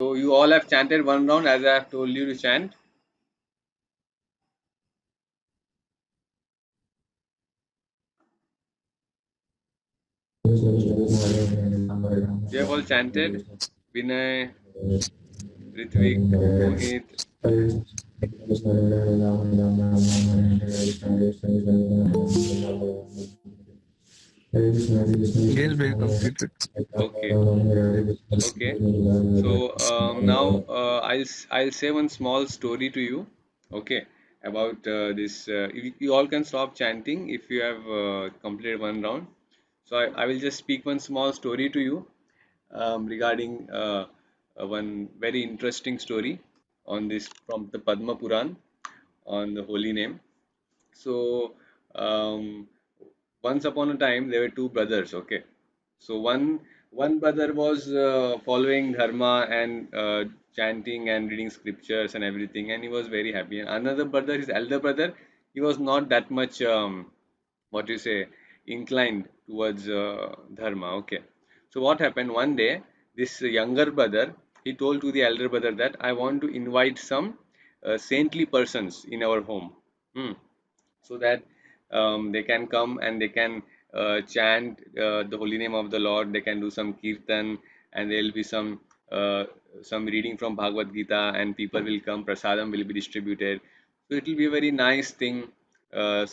So you all have chanted one round as I have told you to chant. You have all chanted. Vinay, Ritvik, Mohit. Yes, very completed. Okay. Okay. So now I'll say one small story to you. Okay. About this. You all can stop chanting if you have completed one round. So I will just speak one small story to you regarding one very interesting story on this from the Padma Puran on the holy name. So um, once upon a time there were two brothers. Okay, so one brother was following dharma and chanting and reading scriptures and everything, and he was very happy. And another brother, his elder brother, he was not that much what you say inclined towards dharma. Okay, so what happened one day? This younger brother he told to the elder brother that I want to invite some saintly persons in our home. Hmm, so that they can come and they can chant the holy name of the Lord. They can do some kirtan, and there will be some reading from Bhagavad Gita, and people will come. Prasadam will be distributed. So it will be a very nice thing. But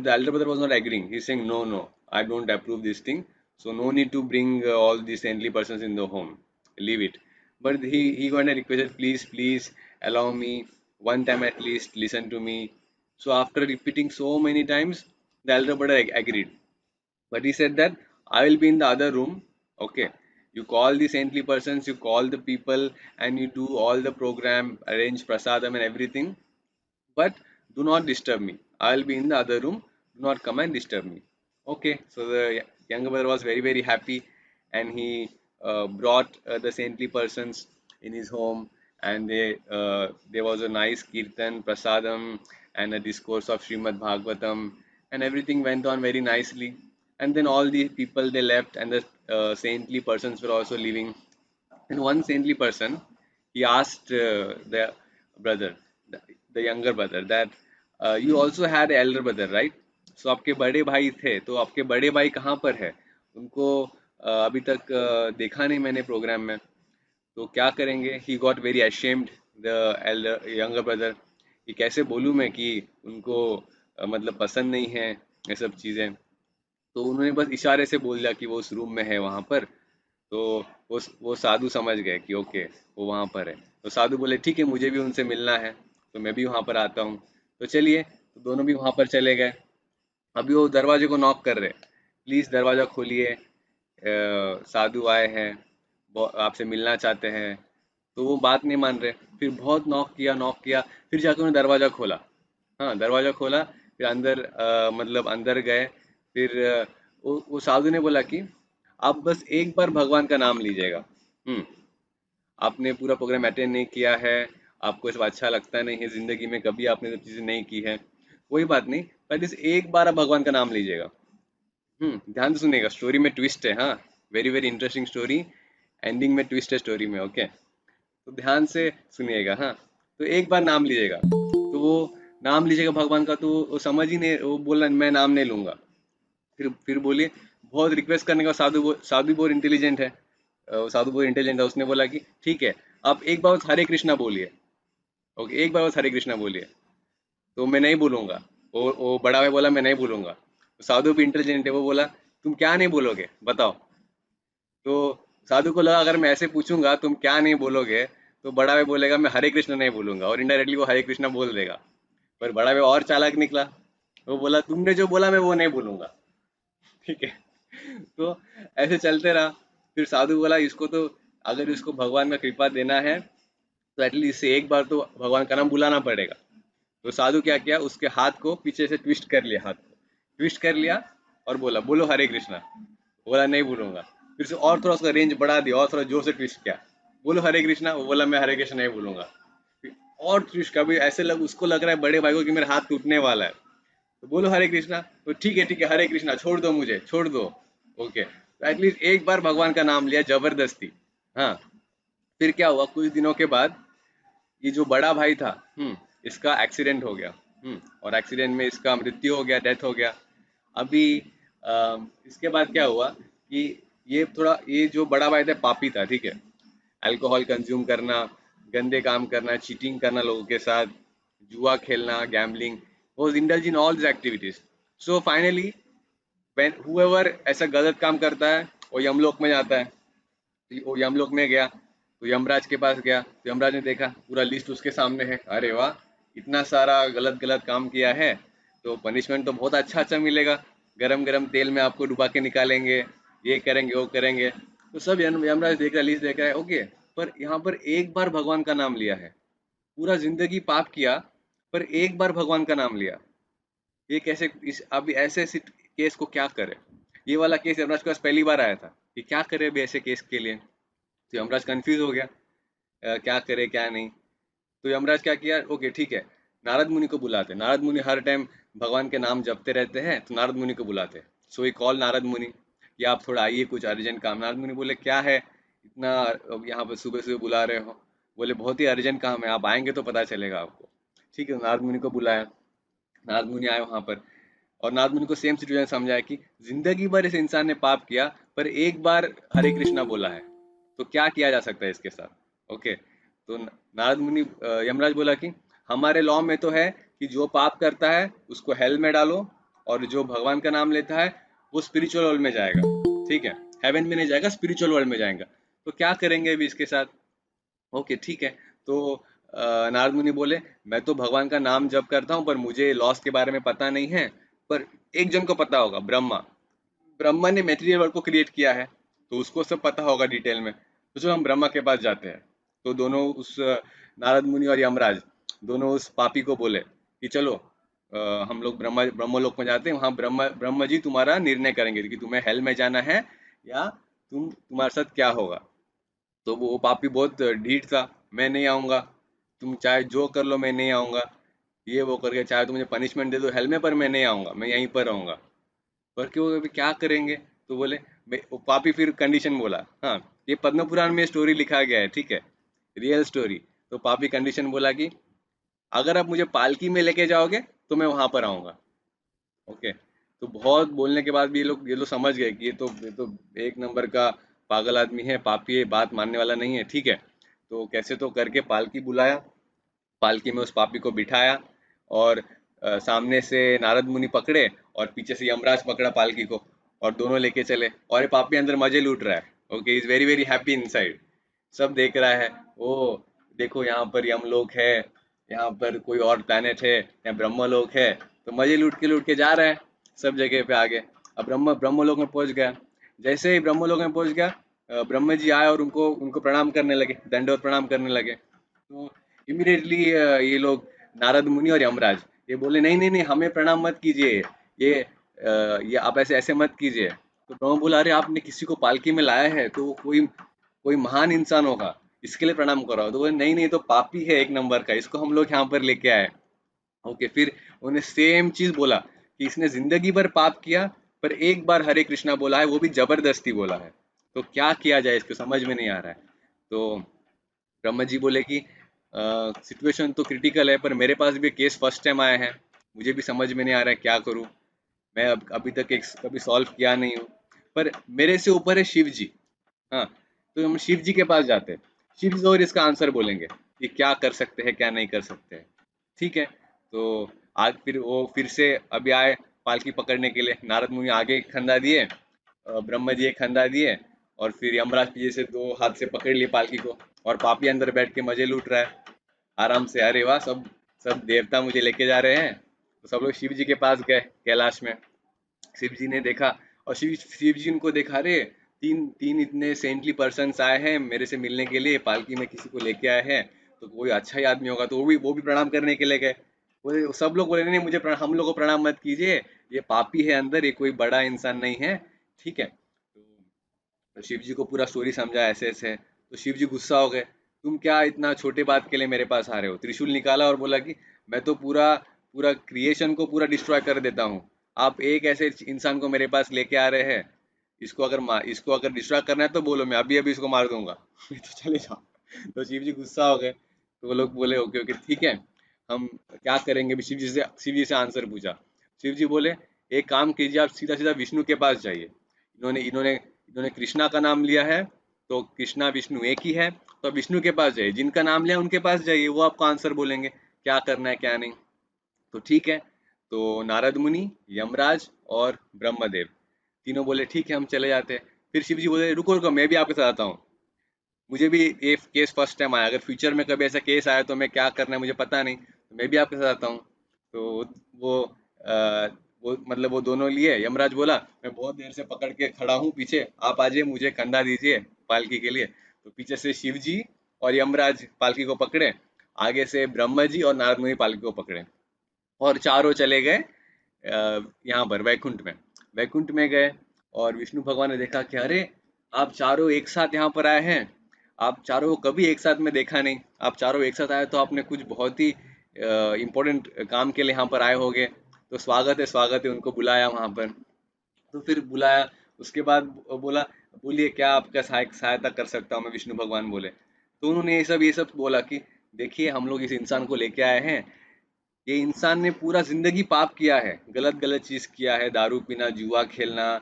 the elder brother was not agreeing. He's saying, no, no, I don't approve this thing. So no need to bring all these saintly persons in the home. Leave it. But he went and requested, please, please allow me one time at least. Listen to me. So after repeating so many times, the elder brother agreed. But he said that I will be in the other room. Okay. You call the saintly persons, you call the people, and you do all the program, arrange prasadam and everything. But do not disturb me. I will be in the other room. Do not come and disturb me. Okay. So the younger brother was very, very happy, and he brought the saintly persons in his home, and there was a nice kirtan, prasadam, and a discourse of Srimad Bhagavatam, and everything went on very nicely. And then all the people they left, and the saintly persons were also leaving. And one saintly person, he asked the brother, the younger brother, that you also had an elder brother, right? So आपके बड़े भाई थे, तो आपके बड़े भाई कहाँ पर है? उनको अभी तक देखा नहीं मैंने प्रोग्राम में. तो क्या करेंगे? He got very ashamed, the elder younger brother. कि कैसे बोलूँ मैं कि उनको मतलब पसंद नहीं है ये सब चीज़ें. तो उन्होंने बस इशारे से बोल दिया कि वो उस रूम में है वहाँ पर. तो वो साधु समझ गए कि ओके वो वहाँ पर है. तो साधु बोले ठीक है मुझे भी उनसे मिलना है, तो मैं भी वहाँ पर आता हूँ. तो चलिए, तो दोनों भी वहाँ पर चले गए. अभी वो दरवाजे को नॉक कर रहे, प्लीज़ दरवाज़ा खोलिए, साधु आए हैं, आपसे मिलना चाहते हैं. तो वो बात नहीं मान रहे. फिर बहुत नॉक किया, फिर जाकर उन्होंने दरवाज़ा खोला. हाँ, दरवाज़ा खोला, फिर अंदर मतलब अंदर गए. फिर वो साधु ने बोला कि आप बस एक बार भगवान का नाम लीजिएगा. हम्म, आपने पूरा प्रोग्राम अटेंड नहीं किया है, आपको सब अच्छा लगता नहीं है, ज़िंदगी में कभी आपने सब चीज़ें नहीं की है, कोई बात नहीं, पर इस एक बार आप भगवान का नाम लीजिएगा. ध्यान से सुनिएगा, स्टोरी में ट्विस्ट है. हाँ, very very interesting story. Ending में ट्विस्ट है स्टोरी में. ओके, तो ध्यान से सुनिएगा. हाँ, तो एक बार नाम लीजिएगा. तो वो नाम लीजिएगा भगवान का, तो वो समझ ही नहीं, वो बोला मैं नाम नहीं लूंगा. फिर बोलिए, बहुत रिक्वेस्ट करने का. साधु बहुत इंटेलिजेंट है. वो साधु बहुत इंटेलिजेंट है. उसने बोला कि ठीक है, आप एक बार बस हरे कृष्णा बोलिए. ओके, एक बार बस हरे कृष्णा बोलिए. तो मैं नहीं बोलूंगा. वो बड़ा भाई बोला मैं नहीं बोलूंगा. साधु भी इंटेलिजेंट है, वो बोला तुम क्या नहीं बोलोगे बताओ. तो साधु को लगा अगर मैं ऐसे पूछूंगा तुम क्या नहीं बोलोगे, तो बड़ा भाई बोलेगा मैं हरे कृष्ण नहीं बोलूंगा, और इनडायरेक्टली वो हरे कृष्णा बोल देगा. पर बड़ा भाई और चालाक निकला. वो बोला तुमने जो बोला मैं वो नहीं बोलूंगा. ठीक है. तो ऐसे चलते रहा. फिर साधु बोला इसको तो, अगर इसको भगवान का कृपा देना है, तो एटलीस्ट इसे एक बार तो भगवान का नाम बुलाना पड़ेगा. तो साधु क्या किया, उसके हाथ को पीछे से ट्विस्ट कर लिया, हाथ को ट्विस्ट कर लिया, और बोला बोलो हरे कृष्णा. बोला नहीं बोलूंगा. फिर से और थोड़ा उसका रेंज बढ़ा दिया, और थोड़ा जोर से ट्विस्ट किया, बोलो हरे कृष्णा. वो बोला मैं हरे कृष्ण नहीं बोलूंगा. फिर और ट्विस्ट, कभी ऐसे उसको लग रहा है बड़े भाई को कि मेरा हाथ टूटने वाला है. तो बोलो हरे कृष्णा. तो ठीक है हरे कृष्णा, छोड़ दो मुझे, छोड़ दो. ओके, तो एटलीस्ट एक बार भगवान का नाम लिया जबरदस्ती. हाँ, फिर क्या हुआ, कुछ दिनों के बाद ये जो बड़ा भाई था, इसका एक्सीडेंट हो गया। और एक्सीडेंट में इसका मृत्यु हो गया, डेथ हो गया। अभी इसके बाद क्या हुआ कि ये जो बड़ा भाई था पापी था, ठीक है। अल्कोहल कंज्यूम करना, गंदे काम करना, चीटिंग करना लोगों के साथ, जुआ खेलना, gambling, was indulge in all this activities. So finally when however ऐसा गलत काम करता है वो यमलोक में जाता है। वो यमलोक में गया तो यमराज के पास गया तो यमराज ने देखा पूरा लिस्ट उसके सामने है। अरे वाह, इतना सारा गलत गलत काम किया है तो पनिशमेंट तो बहुत अच्छा अच्छा मिलेगा। गरम गरम तेल में आपको डुबा के निकालेंगे, ये करेंगे वो करेंगे। तो सब यमराज देख रहा है, लिस्ट देख रहा है, ओके। पर यहाँ पर एक बार भगवान का नाम लिया है, पूरा जिंदगी पाप किया पर एक बार भगवान का नाम लिया। ये कैसे, इस अभी ऐसे केस को क्या करे। ये वाला केस यमराज के पास पहली बार आया था कि क्या करे अभी ऐसे केस के लिए। तो यमराज कंफ्यूज हो गया, क्या करे क्या नहीं। तो यमराज क्या किया, ओके ठीक है, नारद मुनि को बुलाते। नारद मुनि हर टाइम भगवान के नाम जपते रहते हैं, तो नारद मुनि को बुलाते। सो ही कॉल नारद मुनि कि आप थोड़ा आइए, कुछ अर्जेंट काम। नारद मुनि बोले क्या है इतना यहाँ पर सुबह सुबह बुला रहे हो। बोले बहुत ही अर्जेंट काम है, आप आएंगे तो पता चलेगा आपको। ठीक है, नारद मुनि को बुलाया। नारद मुनि आए वहां पर और नारद मुनि को सेम सिचुएशन समझाया कि जिंदगी भर इस इंसान ने पाप किया पर एक बार हरे कृष्णा बोला है, तो क्या किया जा सकता है इसके साथ। ओके, तो नारद मुनि, यमराज बोला कि हमारे लॉ में तो है कि जो पाप करता है उसको हेल में डालो, और जो भगवान का नाम लेता है वो स्पिरिचुअल वर्ल्ड में जाएगा। ठीक है, हेवन में नहीं जाएगा, स्पिरिचुअल वर्ल्ड में जाएगा। तो क्या करेंगे अभी इसके साथ। ओके ठीक है। तो नारद मुनि बोले मैं तो भगवान का नाम जप करता हूँ पर मुझे लॉस के बारे में पता नहीं है। पर एक जन को पता होगा, ब्रह्मा। ब्रह्मा ने मेटेरियल वर्ल्ड को क्रिएट किया है तो उसको सब पता होगा डिटेल में। तो चलो हम ब्रह्मा के पास जाते हैं। तो दोनों उस नारद मुनि और यमराज दोनों उस पापी को बोले कि चलो हम लोग ब्रह्मलोक में जाते हैं, वहाँ ब्रह्मा ब्रह्म जी तुम्हारा निर्णय करेंगे कि तुम्हें हेल में जाना है या तुम्हारे साथ क्या होगा। तो वो पापी बहुत ढीठ था, मैं नहीं आऊँगा, तुम चाहे जो कर लो मैं नहीं आऊँगा। ये वो करके चाहे तुम मुझे पनिशमेंट दे दो हेल में, पर मैं नहीं आऊँगा, मैं यहीं पर रहूँगा। पर क्यों अभी क्या करेंगे। तो बोले वो पापी फिर कंडीशन बोला, हाँ ये पद्म पुराण में स्टोरी लिखा गया है, ठीक है, रियल स्टोरी। तो पापी कंडीशन बोला कि अगर आप मुझे पालकी में लेके जाओगे तो मैं वहां पर आऊंगा। ओके। तो बहुत बोलने के बाद भी ये लोग समझ गए कि ये तो एक नंबर का पागल आदमी है, पापी है, बात मानने वाला नहीं है। ठीक है, तो कैसे तो करके पालकी बुलाया, पालकी में उस पापी को बिठाया, और सामने से नारद मुनि पकड़े और पीछे से यमराज पकड़ा पालकी को, और दोनों लेके चले। और ये पापी अंदर मजे लूट रहा है। Okay, is very very happy inside. सब देख रहा है, ओ देखो यहाँ पर यमलोक है, यहाँ पर कोई और प्लेनेट है, यहाँ ब्रह्मलोक है। तो मजे लूट के जा रहा है सब जगह पे आगे। अब ब्रह्मलोक में पहुंच गया। जैसे ही ब्रह्मलोक में पहुंच गया, ब्रह्म जी आए और उनको उनको प्रणाम करने लगे, दंडवत प्रणाम करने लगे। तो इमीडिएटली ये लोग नारद मुनि और यमराज ये बोले नहीं नहीं नहीं, हमें प्रणाम मत कीजिए, ये आप ऐसे ऐसे मत कीजिए। तो ब्रह्मा बोला अरे आपने किसी को पालकी में लाया है तो वो कोई कोई महान इंसान होगा, इसके लिए प्रणाम करो। तो बोले नहीं नहीं, तो पापी है एक नंबर का, इसको हम लोग यहाँ पर लेके आए। ओके, फिर उन्हें सेम चीज बोला कि इसने जिंदगी भर पाप किया पर एक बार हरे कृष्णा बोला है, वो भी जबरदस्ती बोला है। तो क्या किया जाए, इसको समझ में नहीं आ रहा है। तो ब्रह्मा जी बोले कि सिचुएशन तो क्रिटिकल है पर मेरे पास भी केस फर्स्ट टाइम आया है, मुझे भी समझ में नहीं आ रहा है क्या करूं। मैं अभी तक एक कभी सॉल्व किया नहीं हूँ, पर मेरे से ऊपर है शिव जी। हाँ, तो हम शिव जी के पास जाते हैं, शिव जी और इसका आंसर बोलेंगे कि क्या कर सकते हैं क्या नहीं कर सकते हैं। ठीक है। तो आज फिर वो फिर से अभी आए पालकी पकड़ने के लिए। नारद मुनि आगे एक खंदा दिए, ब्रह्मा जी एक खंदा दिए, और फिर यमराज पीछे से दो हाथ से पकड़ लिए पालकी को, और पापी अंदर बैठ के मजे लूट रहा है आराम से। अरे वाह, सब सब देवता मुझे लेके जा रहे हैं। तो सब लोग शिव जी के पास गए कैलाश में। शिव जी ने देखा, और शिव जी उनको देखा, रे तीन तीन इतने सेंटली पर्सन्स आए हैं मेरे से मिलने के लिए, पालकी में किसी को लेके आए हैं, तो कोई अच्छा ही आदमी होगा। तो वो भी प्रणाम करने के लिए गए। बोले सब लोग बोले नहीं नहीं, हम लोग को प्रणाम मत कीजिए, ये पापी है अंदर, ये कोई बड़ा इंसान नहीं है। ठीक है। तो शिव जी को पूरा स्टोरी समझा ऐसे ऐसे। तो शिव जी गुस्सा हो गए, तुम क्या इतना छोटे बात के लिए मेरे पास आ रहे हो। त्रिशूल निकाला और बोला कि मैं तो पूरा पूरा क्रिएशन को पूरा डिस्ट्रॉय कर देता हूँ, आप एक ऐसे इंसान को मेरे पास लेके आ रहे हैं। इसको अगर डिस्ट्रॉय करना है तो बोलो, मैं अभी अभी इसको मार दूंगा। तो चले जाओ। तो शिव जी गुस्सा हो गए, तो वो लोग बोले ओके ओके ठीक है, हम क्या करेंगे। भी शिव जी से आंसर पूछा। शिव जी बोले एक काम कीजिए, आप सीधा सीधा विष्णु के पास जाइए। इन्होंने इन्होंने इन्होंने कृष्णा का नाम लिया है, तो कृष्णा विष्णु एक ही है, तो विष्णु के पास जाइए, जिनका नाम लिया उनके पास जाइए, वो आपको आंसर बोलेंगे क्या करना है क्या नहीं। तो ठीक है, तो नारद मुनि, यमराज और ब्रह्मदेव तीनों बोले ठीक है हम चले जाते हैं। फिर शिव जी बोले रुको रुको, मैं भी आपके साथ आता हूँ, मुझे भी ये केस फर्स्ट टाइम आया, अगर फ्यूचर में कभी ऐसा केस आया तो मैं क्या करना है मुझे पता नहीं, तो मैं भी आपके साथ आता हूँ। तो वो वो मतलब वो दोनों लिए, यमराज बोला मैं बहुत देर से पकड़ के खड़ा हूँ पीछे, आप आ जाइए मुझे कंधा दीजिए पालकी के लिए। तो पीछे से शिव जी और यमराज पालकी को पकड़े, आगे से ब्रह्मा जी और नारद मुनि पालकी को पकड़े, और चारों चले गए यहाँ पर वैकुंठ में। वैकुंठ में गए, और विष्णु भगवान ने देखा कि अरे आप चारों एक साथ यहाँ पर आए हैं, आप चारों को कभी एक साथ में देखा नहीं, आप चारों एक साथ आए तो आपने कुछ बहुत ही इम्पोर्टेंट काम के लिए यहाँ पर आए होंगे, तो स्वागत है, उनको बुलाया वहाँ पर। तो फिर बुलाया, उसके बाद बोला बोलिए क्या आपका सहायता कर सकता हूँ मैं, विष्णु भगवान बोले। तो उन्होंने ये सब बोला कि देखिए हम लोग इस इंसान को लेके आए हैं, ये इंसान ने पूरा जिंदगी पाप किया है, गलत गलत चीज किया है, दारू पीना, जुआ खेलना,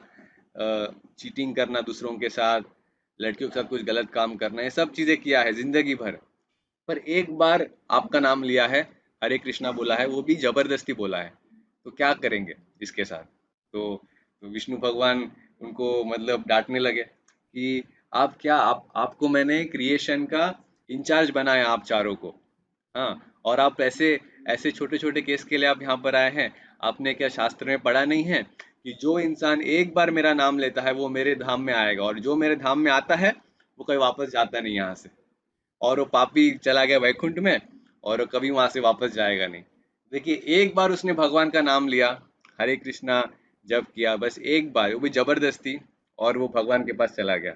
चीटिंग करना दूसरों के साथ, लड़कियों के साथ कुछ गलत काम करना, ये सब चीजें किया है जिंदगी भर। पर एक बार आपका नाम लिया है, हरे कृष्णा बोला है, वो भी जबरदस्ती बोला है, तो क्या करेंगे इसके साथ। तो विष्णु भगवान उनको मतलब डांटने लगे कि आप क्या, आपको मैंने क्रिएशन का इंचार्ज बनाया आप चारों को, हाँ, और आप ऐसे ऐसे छोटे छोटे केस के लिए आप यहाँ पर आए हैं। आपने क्या शास्त्र में पढ़ा नहीं है कि जो इंसान एक बार मेरा नाम लेता है वो मेरे धाम में आएगा, और जो मेरे धाम में आता है वो कभी वापस जाता नहीं यहाँ से, और वो पापी चला गया वैकुंठ में, और वो कभी वहां से वापस जाएगा नहीं। देखिए एक बार उसने भगवान का नाम लिया, हरे कृष्णा जब किया, बस एक बार, वो भी जबरदस्ती, और वो भगवान के पास चला गया।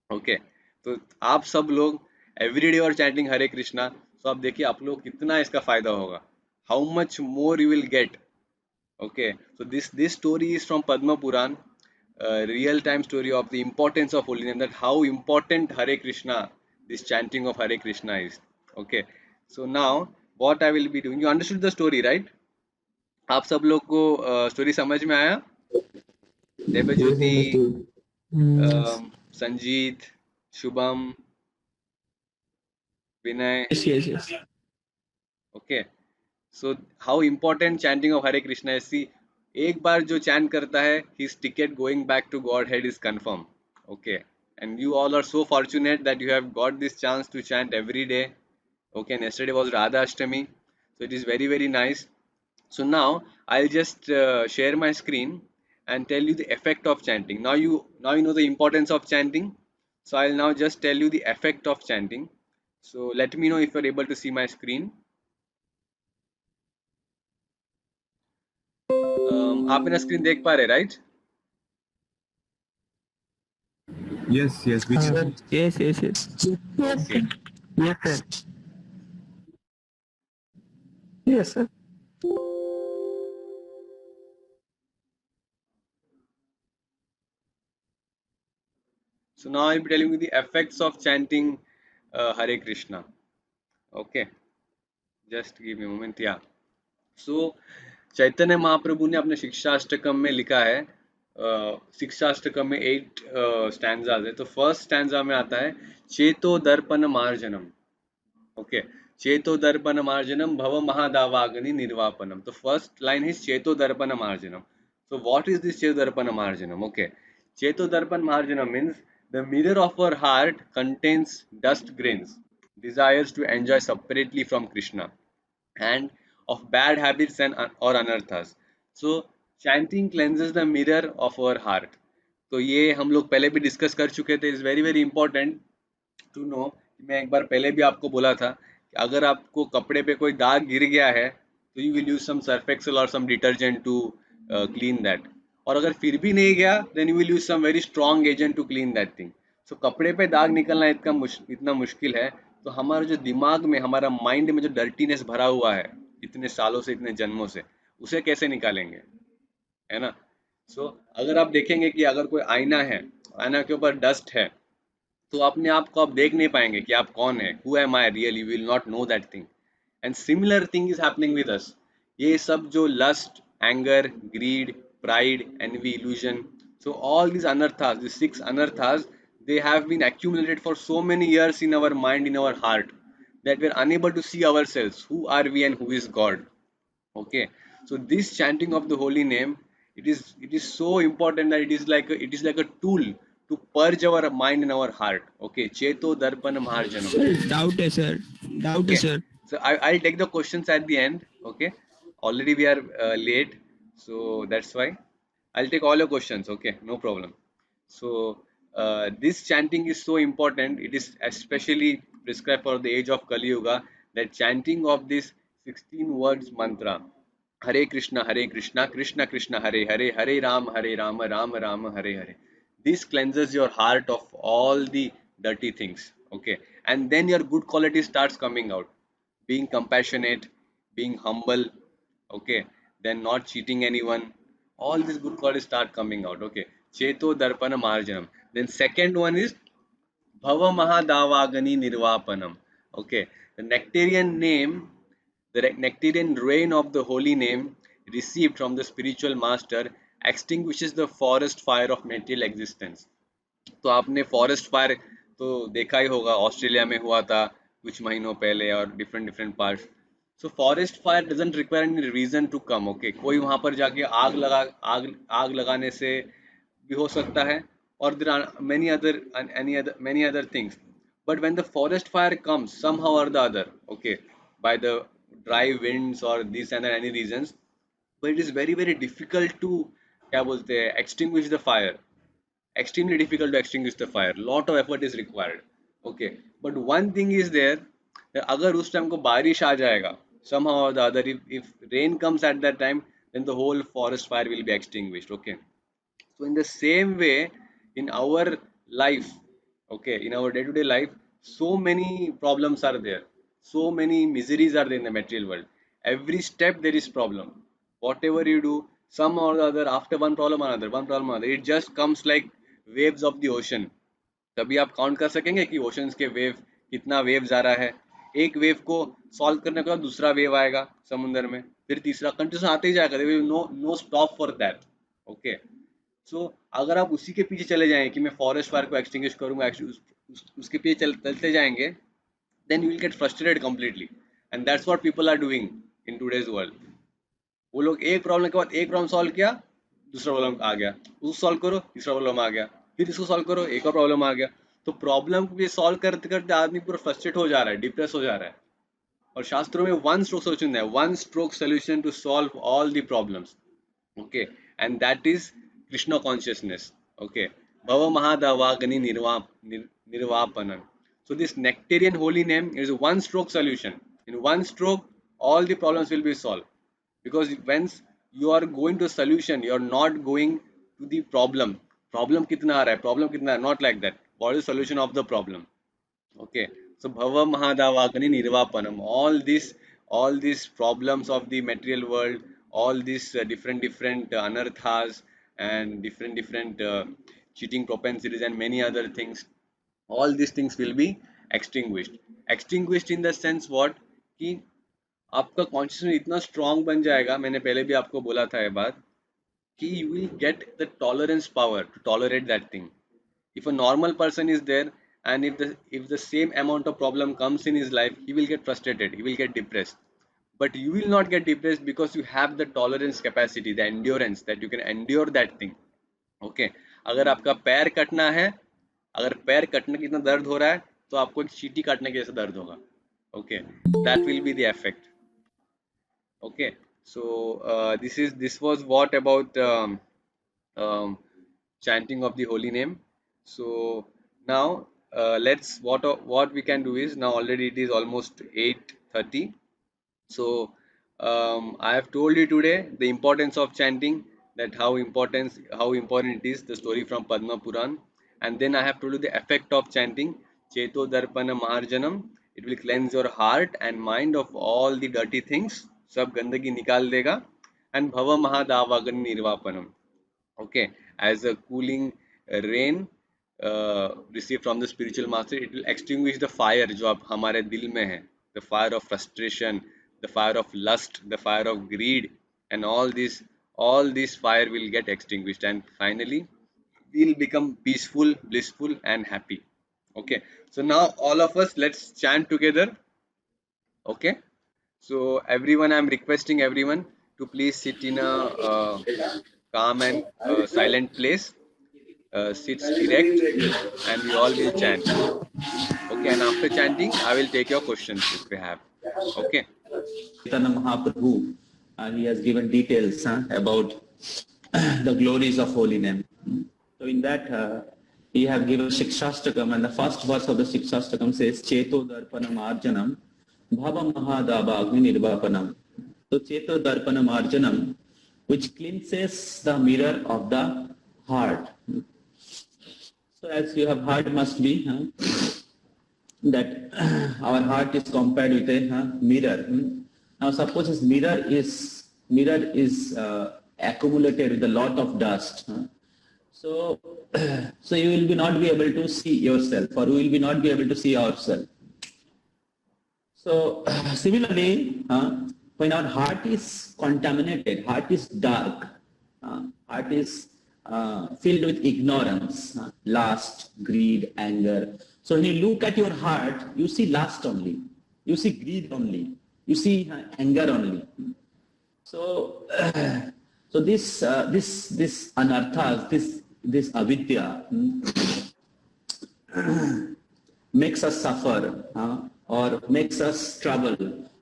ओके, तो आप सब लोग एवरीडे और चैंटिंग हरे कृष्णा, तो आप देखिए आप लोग कितना इसका फायदा होगा, how much more you will get. Okay, so this story is from Padma Puran, real time story of the importance of holy name, that how important Hare Krishna, this chanting of Hare Krishna is. Okay, so now what I will be doing, you understood the story right? आप सब लोग को story समझ में आया? Yes, Devjyoti, understood. Yes, Sanjeet, Shubham, Vinay. yes, yes. Okay, so how important chanting of Hare Krishna है, see, एक बार जो चैंट करता है his ticket going back to Godhead is confirm. Okay, and you all are so fortunate that you have got this chance to chant every day. Okay, and yesterday was Radha Ashtami, so it is very very nice. So now I'll just share my screen and tell you the effect of chanting. Now you know the importance of chanting, so I'll now just tell you the effect of chanting. So let me know if you're able to see my screen. आप मेरा screen देख पा रहे, right? Yes, yes, we can. Yes, yes, yes. Yes, okay, sir. Yes, sir. Yes, sir. so now I'll be telling you the effects of chanting Hare Krishna. Okay, just give me a moment. Yeah, so Chaitanya Mahaprabhu ने अपने शिक्षाष्टकम में लिखा है, शिक्षाष्टकम में 8 stanzas है। तो first stanza में आता है चेतो दर्पण मार्जनम। ओके, चेतो दर्पण मार्जनम भव महादावाग्नि निर्वापनम। तो फर्स्ट लाइन is चेतो दर्पण मार्जनम। So what is this चेतो दर्पण मार्जनम? Okay, चेतो दर्पण मार्जनम means the mirror of our heart contains dust grains, desires to enjoy separately from Krishna, and of bad habits and or anarthas. So chanting cleanses the mirror of our heart. तो ये हम लोग पहले भी discuss कर चुके थे, is very very important to know. मैं एक बार पहले भी आपको बोला था कि अगर आपको कपड़े पे कोई दाग गिर गया है तो you will use some Surf Excel और some detergent to clean that, और अगर फिर भी नहीं गया then you will use some very strong agent to clean that thing. So कपड़े पे दाग निकलना इतना मुश्किल है, तो हमारा जो दिमाग में, हमारा माइंड में जो डर्टीनेस भरा हुआ है इतने सालों से, इतने जन्मों से, उसे कैसे निकालेंगे, है ना? सो अगर आप देखेंगे कि अगर कोई आईना है, आईना के ऊपर डस्ट है, तो अपने आप को आप देख नहीं पाएंगे कि आप कौन है, who am I really, you will not know that thing. And similar thing is happening with us. ये सब जो lust, anger, greed, pride, envy, illusion, so all these anarthas, these six anarthas, they have been accumulated for so many years in our mind, in our heart, that we are unable to see ourselves, who are we and who is God. Okay, so this chanting of the holy name, it is so important that it is like a tool to purge our mind and our heart. Okay, cheto darpan maharjanam. Sir, doubt है sir. Doubt है Okay, sir. so I'll take the questions at the end. Okay, already we are late, so that's why I'll take all your questions. Okay, no problem. So this chanting is so important. It is especially prescribed for the age of Kali Yuga. That chanting of this 16 words mantra, Hare Krishna, Hare Krishna, Krishna Krishna, Hare Hare, Hare Rama, Rama Rama, Hare Hare. This cleanses your heart of all the dirty things. Okay, and then your good quality starts coming out, being compassionate, being humble, okay, then not cheating anyone, all these good qualities start coming out. Okay, cheto darpana marjanam. Then second one is bhava mahadavagani nirvapanam. Okay, the nectarian name, the nectarian rain of the holy name received from the spiritual master extinguishes the forest fire of material existence. तो आपने forest fire तो देखा ही होगा, Australia में हुआ था कुछ महीनों पहले, और different different parts. So forest fire doesn't require any reason to come. Okay, कोई वहां पर जाके आग आग लगाने से भी हो सकता है, और there are many other things. But when the forest fire comes somehow or the other, okay, by the dry winds or this and any reasons, but it is very very difficult to क्या बोलते हैं extinguish the fire, extremely difficult to extinguish the fire, lot of effort is required. Okay, but one thing is there, that अगर उस time को बारिश आ जाएगा somehow or the other, if rain comes at that time, then the whole forest fire will be extinguished. Okay, so in the same way, in our life, okay, in our day-to-day life, so many problems are there, so many miseries are there in the material world. Every step there is problem. Whatever you do, some or the other, after one problem another, it just comes like waves of the ocean. तभी आप count कर सकेंगे कि oceans के wave, कितना waves आ रहा है. एक वेव को सॉल्व करने के बाद दूसरा वेव आएगा समुद्र में, फिर तीसरा, कंटिन्यूस आते ही जाएगा, no no stop for that. Okay, so अगर आप उसी के पीछे चले जाएं कि मैं फॉरेस्ट फायर को एक्सटिंग्विश करूंगा, उसके पीछे चलते जाएंगे, then you will get frustrated completely, and that's what people are doing in today's world. वो लोग एक प्रॉब्लम के बाद एक प्रॉब्लम सॉल्व किया, दूसरा प्रॉब्लम आ गया, उसको सॉल्व करो, तीसरा प्रॉब्लम आ गया, फिर इसको सॉल्व करो, एक और प्रॉब्लम आ गया. तो प्रॉब्लम को भी सॉल्व करते करते आदमी पूरा फ्रस्ट्रेट हो जा रहा है, डिप्रेस हो जा रहा है. और शास्त्रों में वन स्ट्रोक सोल्यूशन है, one stroke solution to solve all the problems. Okay, and that is Krishna consciousness. Okay, bhava mahadavagani nirvapanam. So this nectarian holy name is a one stroke solution. In one stroke all the problems will be solved, because once you are going to a solution, you are not going to the problem kitna aa raha hai, problem kitna, not like that. What is the solution of the problem? Okay, so bhava mahadavagani nirvapanam, all these problems of the material world, all these different anarthas, and different cheating propensities and many other things, all these things will be extinguished in the sense what, कि आपका consciousness इतना strong बन जाएगा, मैंने पहले भी आपको बोला था ये बात, कि you will get the tolerance power to tolerate that thing. If a normal person is there, and if the same amount of problem comes in his life, he will get frustrated, he will get depressed. But you will not get depressed, because you have the tolerance capacity, the endurance, that you can endure that thing. Okay, अगर आपका पैर कटना है, अगर पैर कटने की इतना दर्द हो रहा है, तो आपको एक चींटी काटने के जैसा दर्द होगा. Okay, that will be the effect. Okay, so this was what about um, chanting of the holy name. So now let's what we can do is, now already it is almost 8:30. So I have told you today the importance of chanting, that how important it is, the story from Padma Puran, and then I have told you the effect of chanting. Cheto Darpana Maharjanam. It will cleanse your heart and mind of all the dirty things. सब गंदगी निकाल देगा. And Bhava Mahadavagan Nirvapanam. Okay, as a cooling rain receive from the spiritual master, it will extinguish the fire जो अब हमारे दिल में है, the fire of frustration, the fire of lust, the fire of greed, and all this fire will get extinguished, and finally we'll become peaceful, blissful, and happy. Okay, so now all of us, let's chant together. Okay, so everyone, I'm requesting everyone to please sit in a calm and silent place. Sits erect, and we all will chant. Okay, and after chanting, I will take your questions if we have. Okay. Chaitanya Mahaprabhu, he has given details about the glories of holy name. So in that, he have given Shikshastakam, and the first verse of the Shikshastakam says, Cheto Darpanam Arjanam, Bhava Mahadaba Agni Nirvapanam. So Cheto Darpanam Arjanam, which cleanses the mirror of the heart. So as you have heard must be that our heart is compared with a mirror. Now suppose this mirror is accumulated with a lot of dust. So you will not be able to see yourself, or we will be not be able to see ourselves. So similarly, when our heart is contaminated, heart is dark, heart is filled with ignorance, lust, greed, anger. So when you look at your heart, you see lust only, you see greed only, you see anger only. So this anarthas, this avidya makes us suffer or makes us travel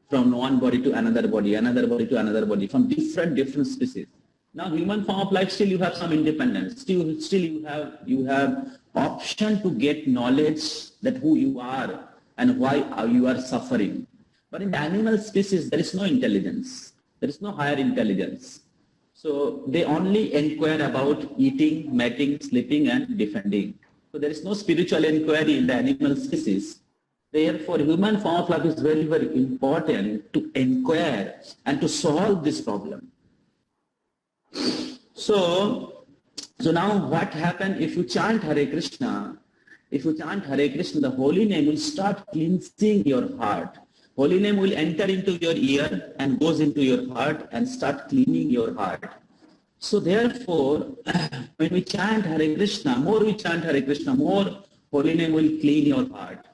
from one body to another body, another body to another body, from different species. Now, human form of life, still you have some independence. Still you have option to get knowledge that who you are and why you are suffering. But in the animal species, there is no intelligence. There is no higher intelligence. So they only inquire about eating, mating, sleeping, and defending. So there is no spiritual inquiry in the animal species. Therefore, human form of life is very, very important to inquire and to solve this problem. So now what happens if you chant Hare Krishna? If you chant Hare Krishna, the holy name will start cleansing your heart. Holy name will enter into your ear and goes into your heart and start cleaning your heart. So therefore, when we chant Hare Krishna, more we chant Hare Krishna, more holy name will clean your heart.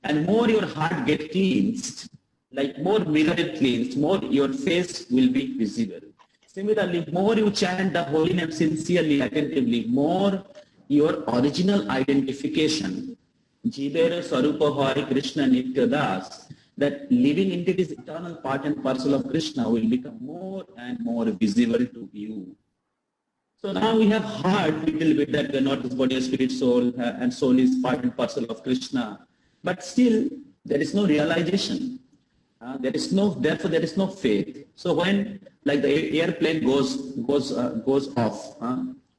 And more your heart get cleansed, like more mirror cleansed, more your face will be visible. Similarly, more you chant the holy name sincerely, attentively, more your original identification, Jivera Sarupa Hari Krishna Nitya Das, that living entity's eternal part and parcel of Krishna will become more and more visible to you. So now we have heard little bit that we are not this body, spirit, soul, and soul is part and parcel of Krishna. But still, there is no realization. Therefore there is no faith. So when like the airplane goes off,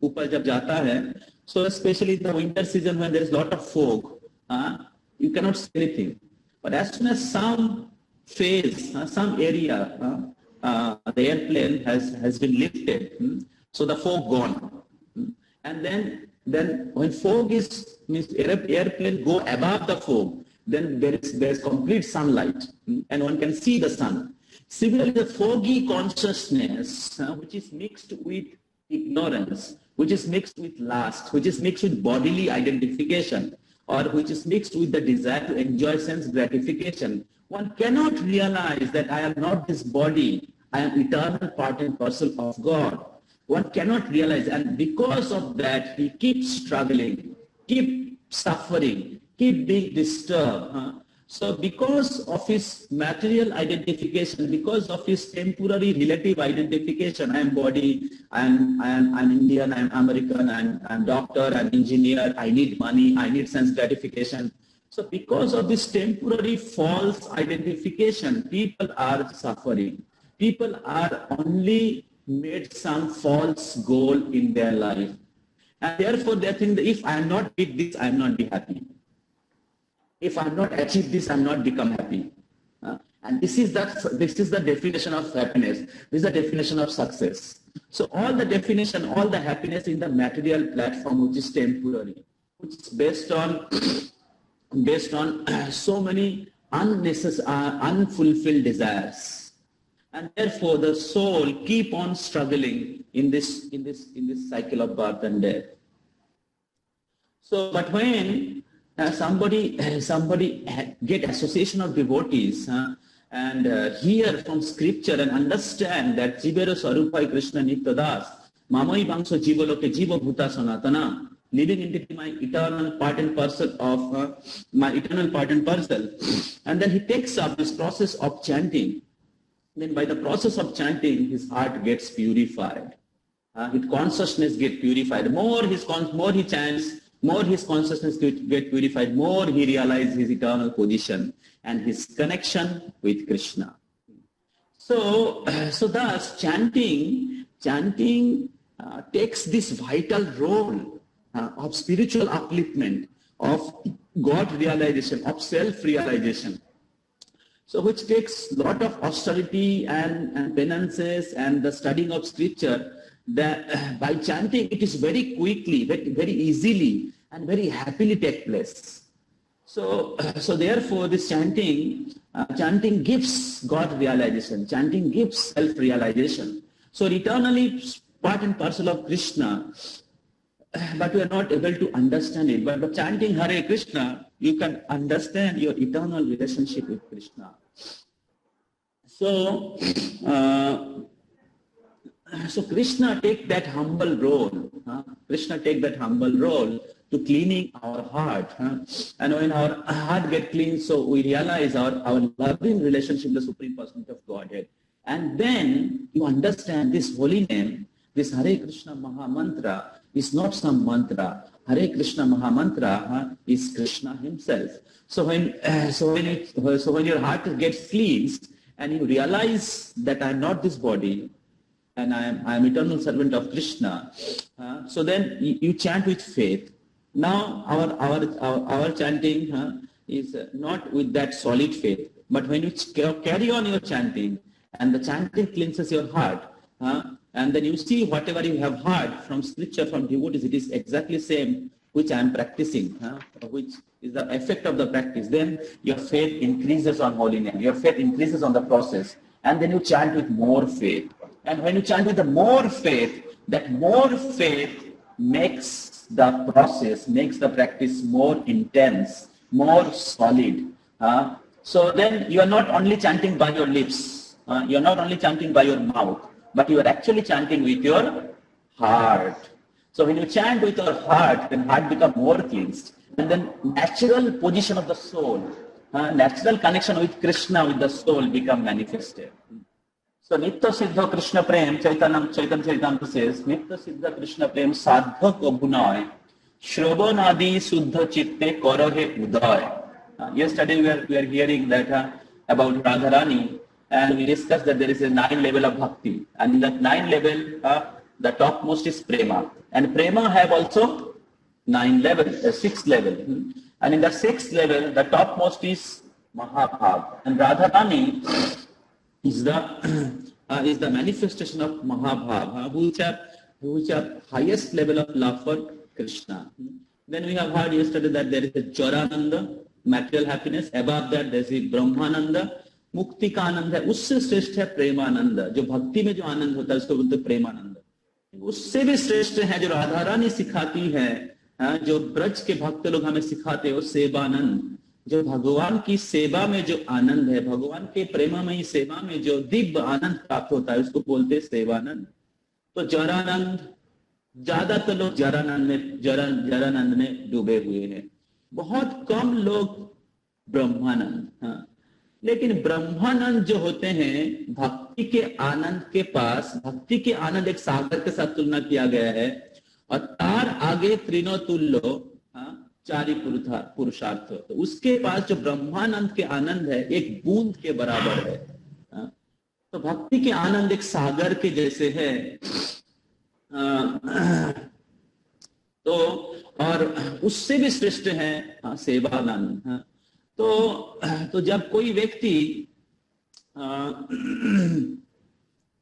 ऊपर जब जाता है, so especially in the winter season when there is lot of fog, you cannot see anything. But as soon as some phase, some area, the airplane has been lifted, so the fog gone, and then when fog means airplane go above the fog, then there is complete sunlight, and one can see the sun. Similarly, the foggy consciousness, which is mixed with ignorance, which is mixed with lust, which is mixed with bodily identification, or which is mixed with the desire to enjoy sense gratification, one cannot realize that I am not this body, I am eternal part and parcel of God. One cannot realize, and because of that, he keeps struggling, keep suffering, keep being disturbed. So because of his material identification, because of his temporary relative identification, I am body, I'm Indian, I'm American, I'm doctor, I'm engineer, I need money, I need sense gratification. So because of this temporary false identification, people are suffering. People are only made some false goal in their life. And therefore they think that if I am not with this, I am not be happy. If I am not achieved this, I am not become happy. And this is the definition of happiness. This is the definition of success. So all the definition, all the happiness in the material platform, which is temporary. which is based on so many unfulfilled desires, and therefore the soul keep on struggling in this cycle of birth and death. So, but when somebody get association of devotees and hear from scripture and understand that Jivero Sarupai Krishna Nityadas, Mamai Bangso Jivaloke Jiva Bhuta Sanatana, living into my eternal part and parcel of my eternal part and parcel, and then he takes up this process of chanting. Then by the process of chanting, his heart gets purified. His consciousness gets purified. More he chants, more his consciousness get purified, more he realizes his eternal position and his connection with Krishna. So thus chanting takes this vital role of spiritual upliftment, of God realization, of self-realization. So which takes a lot of austerity and penances and the studying of scripture. That by chanting it is very quickly, very easily and very happily take place. So therefore this chanting gives God realization, chanting gives self-realization. So eternally part and parcel of Krishna, but we are not able to understand it. But by chanting Hare Krishna, you can understand your eternal relationship with Krishna. So Krishna take that humble role. Krishna take that humble role to cleaning our heart. And when our heart get clean, so we realize our loving relationship with the Supreme Personality of Godhead. And then you understand this holy name, this Hare Krishna Maha Mantra is not some mantra. Hare Krishna Maha Mantra is Krishna himself. So when your heart gets cleansed and you realize that I am not this body, and I am eternal servant of Krishna. So then you chant with faith. Now our chanting is not with that solid faith, but when you carry on your chanting, and the chanting cleanses your heart, and then you see whatever you have heard from scripture, from devotees, it is exactly same which I am practicing, which is the effect of the practice. Then your faith increases on holy name. Your faith increases on the process, and then you chant with more faith. And when you chant with the more faith, that more faith makes the process, makes the practice more intense, more solid. So then you are not only chanting by your lips, you are not only chanting by your mouth, but you are actually chanting with your heart. So when you chant with your heart, then heart becomes more cleansed. And then natural position of the soul, natural connection with Krishna, with the soul become manifested. So Nitya Siddha Krishna Prem, Chaitanya Charitamrita says, Nitya Siddha Krishna Prem Sadha ko bunay, Shravanadi Suddha Chitte Karahe Uday. Yesterday we are hearing that about Radharani, and we discussed that there is a 9 level of bhakti, and in that 9 level, the topmost is prema, and prema have also 9 levels, 6 level, and in the 6th level, the topmost is Mahabhav, and Radharani is the manifestation of Mahabhav, which are highest level of love for Krishna. Then we have heard yesterday that there is a Jarananda, material happiness. Above that there is a Brahmananda, मुक्ति का आनंद है, उससे श्रेष्ठ है प्रेमानंद, जो भक्ति में जो आनंद होता है उसको बोलते प्रेमानंद। उससे भी श्रेष्ठ है जो राधा रानी सिखाती है, जो ब्रज के भक्त लोग हमें सिखाते हैं, वो सेवानंद, जो भगवान की सेवा में जो आनंद है, भगवान के प्रेममयी सेवा में जो दिव्य आनंद प्राप्त होता है, उसको बोलते हैं सेवानंद। तो जरानंद, ज्यादातर लोग जरानंद में डूबे हुए हैं, बहुत कम लोग ब्रह्मानंद। लेकिन ब्रह्मानंद जो होते हैं, भक्ति के आनंद के पास, भक्ति के आनंद एक सागर के साथ तुलना किया गया है, और तार आगे त्रिनो तुल्यो, चारि पुरुषार्थ, तो उसके पास जो ब्रह्मानंद के आनंद है एक बूंद के बराबर है। तो भक्ति के आनंद एक सागर के जैसे है। तो और उससे भी श्रेष्ठ है सेवानंद। तो जब कोई व्यक्ति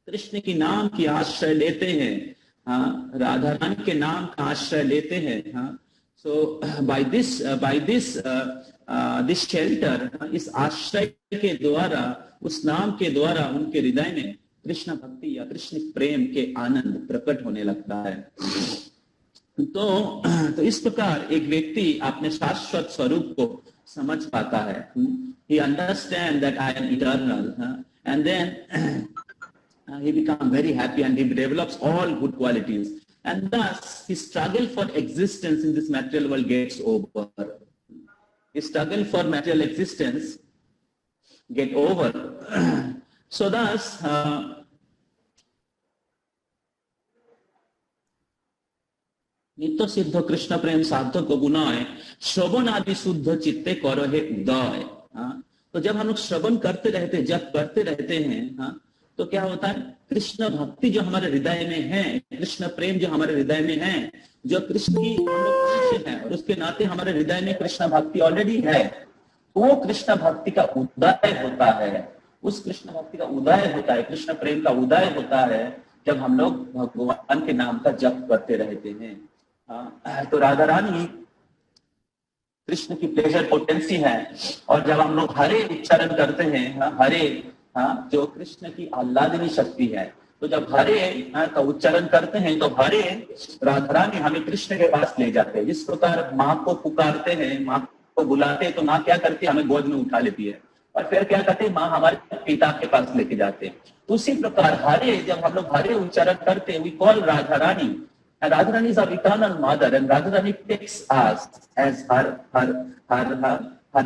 कृष्ण की नाम की आश्रय लेते हैं, राधा रानी के नाम का आश्रय लेते हैं, So this shelter, इस आश्रय के द्वारा, उस नाम के द्वारा उनके हृदय में कृष्ण भक्ति या कृष्ण प्रेम के आनंद प्रकट होने लगता है। तो इस प्रकार एक व्यक्ति अपने शाश्वत स्वरूप को समझ पाता है। He understands that I am eternal, and then he becomes very happy and he develops all good qualities, and thus his struggle for existence in this material world gets over. His struggle for material existence get over. So thus नित्य सिद्ध कृष्ण प्रेम साधक को गुनाय श्रवण आदि शुद्ध चित्ते करो हे उदय। तो जब हम लोग श्रवण करते रहते, जब करते रहते हैं, तो क्या होता है, कृष्ण भक्ति जो हमारे हृदय में है, कृष्ण प्रेम जो हमारे हृदय में है, जो कृष्ण की हम लोग है और उसके नाते हमारे हृदय में कृष्ण भक्ति ऑलरेडी है, वो कृष्ण भक्ति का उदय होता है। उस कृष्ण भक्ति का उदय होता है, कृष्ण प्रेम का उदय होता है जब हम लोग भगवान के नाम का जप करते रहते हैं। तो राधा रानी कृष्ण की प्लेजर पोटेंसी है, और जब हम लोग हरे उच्चारण करते हैं, हरे जो कृष्ण की आह्लादनी शक्ति है, तो जब हरे का उच्चारण करते हैं तो हरे राधा रानी हमें कृष्ण के पास ले जाते हैं। जिस प्रकार माँ को पुकारते हैं, माँ को बुलाते हैं, तो माँ क्या करती है, हमें गोद में उठा लेती है और फिर क्या करते हैं, माँ हमारे पिता के पास लेके जाते हैं। उसी प्रकार हरे, जब हम लोग हरे उच्चारण करते हैं, we call Radha Rani, and Radharani is our eternal mother, and Radharani takes us as her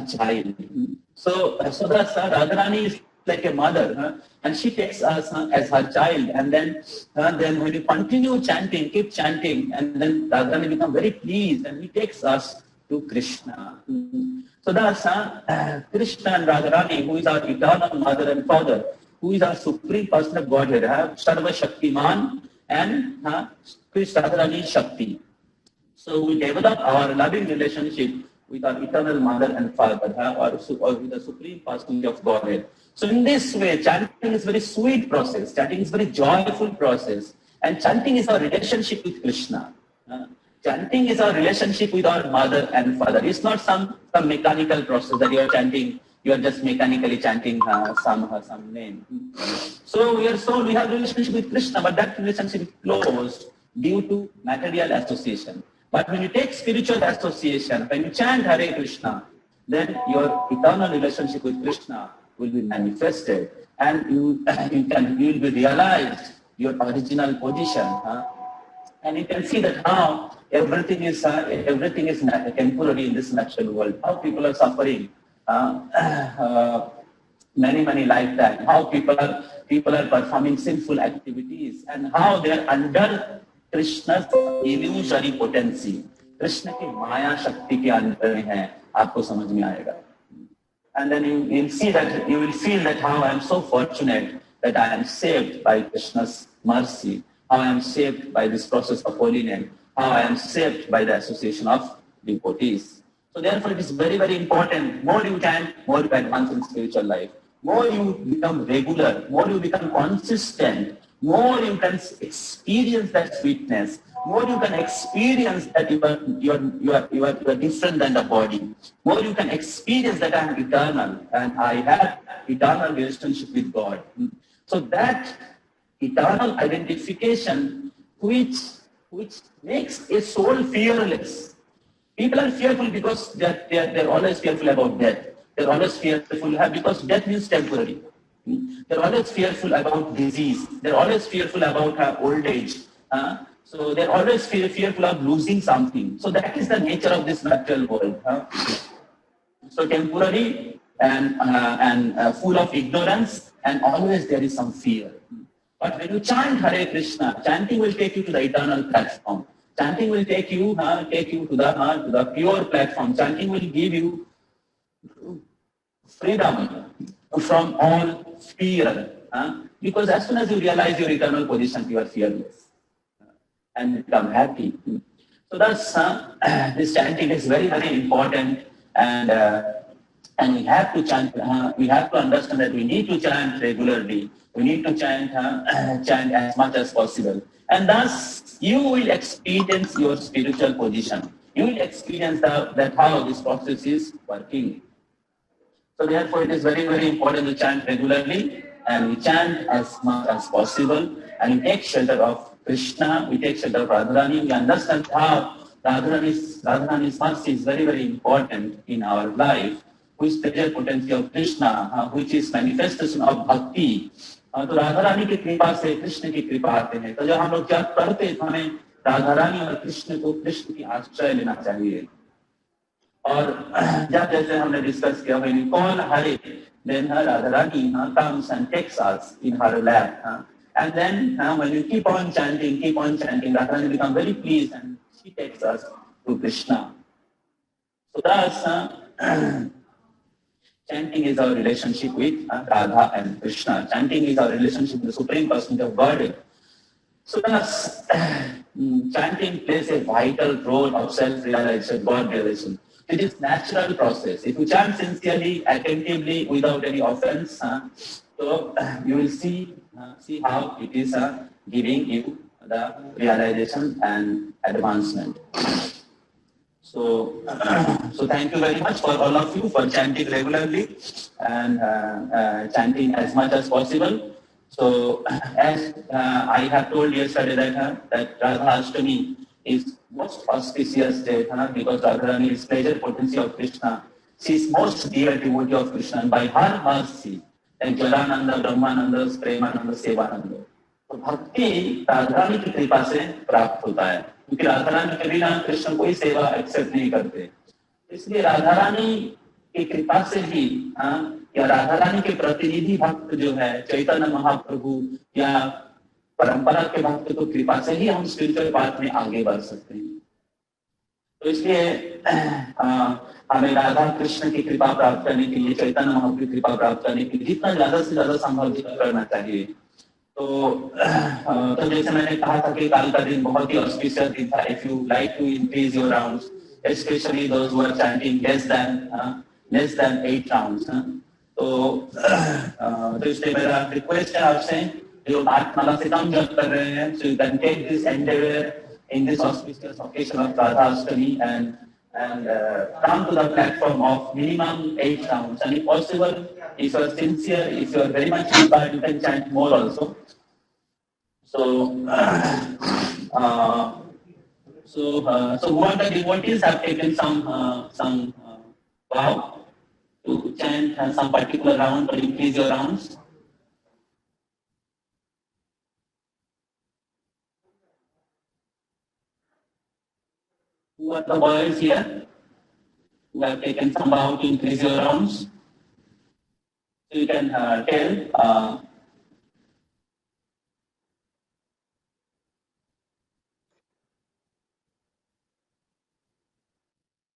child. So that's Radharani is like a mother, and she takes us as her child, and then when you continue chanting, keep chanting, and then Radharani becomes very pleased, and he takes us to Krishna. So that's Krishna and Radharani, who is our eternal mother and father, who is our supreme person of Godhead, Sarva Shaktiman, and Krishna Radharani Shakti. So we develop our loving relationship with our eternal mother and father, or with the supreme person of Godhead. So in this way, chanting is very sweet process. Chanting is very joyful process, and chanting is our relationship with Krishna. Chanting is our relationship with our mother and father. It's not some mechanical process that you are chanting. You are just mechanically chanting some name. So we have relationship with Krishna, but that relationship is closed due to material association. But when you take spiritual association, when you chant Hare Krishna, then your eternal relationship with Krishna will be manifested, and you will be realized your original position. And you can see that how everything is temporary in this natural world. How people are suffering many lifetimes. How people are performing sinful activities, and how they are under Krishna's illusory potency. Krishna की माया शक्ति के अंदर में है, आपको समझ में आएगा. And then you will feel that how I am so fortunate that I am saved by Krishna's mercy, how I am saved by this process of holy name, how I am saved by the association of devotees. So therefore it is very important, more you chant, more you advance in spiritual life, more you become regular, more you become consistent, more you can experience that sweetness, more you can experience that you are different than the body, more you can experience that I am eternal and I have eternal relationship with God. So that eternal identification which makes a soul fearless. People are fearful because they're always fearful about death. They're always fearful because death means temporary. They're always fearful about disease. They're always fearful about old age. So they're always fearful of losing something. So that is the nature of this material world. So temporary and full of ignorance, and always there is some fear. But when you chant Hare Krishna, chanting will take you to the eternal platform. Chanting will take you to the pure platform. Chanting will give you freedom from all fear. Because as soon as you realize your eternal position, you are fearless and become happy. So that's this chanting is very important, and we have to chant. We have to understand that we need to chant regularly. We need to chant as much as possible, and thus you will experience your spiritual position. you will experience that how this process is working. So therefore, it is very, very important to chant regularly, and we chant as much as possible, and we take shelter of Krishna, we take shelter of Radharani, we understand how Radharani's mercy is very, very important in our life, which pleasure potency of Krishna, which is manifestation of bhakti. तो राधा रानी की कृपा से कृष्ण की कृपा आते हैं. तो जब हम लोग जप करते हैं तो हमें राधा रानी और कृष्ण की आश्रय लेना चाहिए. और जब जैसे हमने डिस्कस किया, when we call Hare, then Radharani comes and takes us in her lap. And then when you keep on chanting, Radharani becomes very pleased and she takes us to Krishna. So thus, chanting is our relationship with Radha and Krishna. Chanting is our relationship with the Supreme Personality of Godhead. So thus, chanting plays a vital role of self-realization, God-realization. It is natural process. If you chant sincerely, attentively, without any offense, so you will see how it is giving you the realization and advancement. So thank you very much for all of you for chanting regularly and chanting as much as possible. So as I have told yesterday that Radha Ashtami is most auspicious day because Radharani is pleasure potency of Krishna. She is most dear devotee of Krishna, and by her mercy, like Jalananda, Brahmananda, Premananda, Sevananda. तो भक्ति राधारानी की कृपा से प्राप्त होता है, क्योंकि राधारानी के बिना कृष्ण कोई सेवा एक्सेप्ट नहीं करते. इसलिए राधारानी की कृपा से ही या राधारानी के प्रतिनिधि भक्त जो है चैतन्य महाप्रभु या परंपरा के भक्त को कृपा से ही हम स्पिरिचुअल पाथ में आगे बढ़ सकते हैं. तो इसलिए हमें राधा कृष्ण की कृपा प्राप्त करने के लिए, चैतन्य महाप्रभु की कृपा प्राप्त करने के लिए जितना ज्यादा से ज्यादा संभव करना चाहिए. तो जैसे मैंने कहा था कि कल का दिन बहुत ही ऑस्पिशियस दिन था. If you like to increase your rounds, specially those who are chanting less than 8 rounds, तो इसलिए मेरा रिक्वेस्ट है आपसे जो 8 माला से कम जप कर रहे हैं, so you can take this endeavor in this auspicious occasion of Radha Ashtami and come to the platform of minimum 8 rounds. And if possible, if you are sincere, if you are very much inspired, you can chant more also. So who are the devotees have taken some vow to chant some particular round or increase your rounds? Who are the boys here who have taken some vow to increase your rounds? So you can tell